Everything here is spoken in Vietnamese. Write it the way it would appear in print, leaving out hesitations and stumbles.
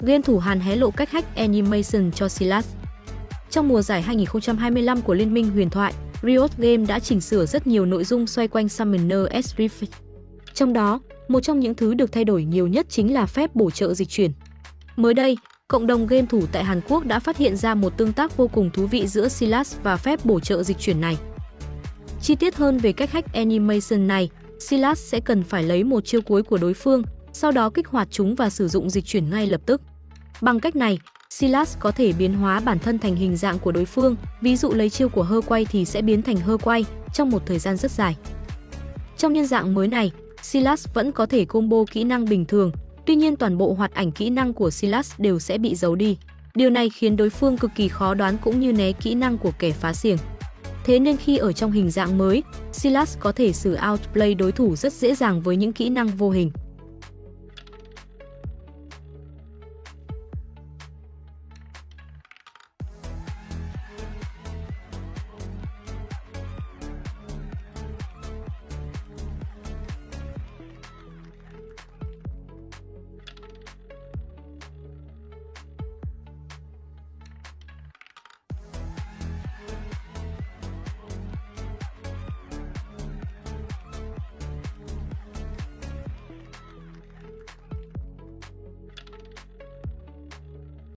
Game thủ Hàn hé lộ cách hack animation cho Silas. Trong mùa giải 2025 của Liên minh huyền thoại, Riot Games đã chỉnh sửa rất nhiều nội dung xoay quanh Summoner S Rift. Trong đó, một trong những thứ được thay đổi nhiều nhất chính là phép bổ trợ dịch chuyển. Mới đây, cộng đồng game thủ tại Hàn Quốc đã phát hiện ra một tương tác vô cùng thú vị giữa Silas và phép bổ trợ dịch chuyển này. Chi tiết hơn về cách hack animation này, Silas sẽ cần phải lấy một chiêu cuối của đối phương, sau đó kích hoạt chúng và sử dụng dịch chuyển ngay lập tức. Bằng cách này, Silas có thể biến hóa bản thân thành hình dạng của đối phương, ví dụ lấy chiêu của hơ quay thì sẽ biến thành hơ quay trong một thời gian rất dài. Trong nhân dạng mới này, Silas vẫn có thể combo kỹ năng bình thường, tuy nhiên toàn bộ hoạt ảnh kỹ năng của Silas đều sẽ bị giấu đi. Điều này khiến đối phương cực kỳ khó đoán cũng như né kỹ năng của kẻ phá xiềng. Thế nên khi ở trong hình dạng mới, Silas có thể xử outplay đối thủ rất dễ dàng với những kỹ năng vô hình.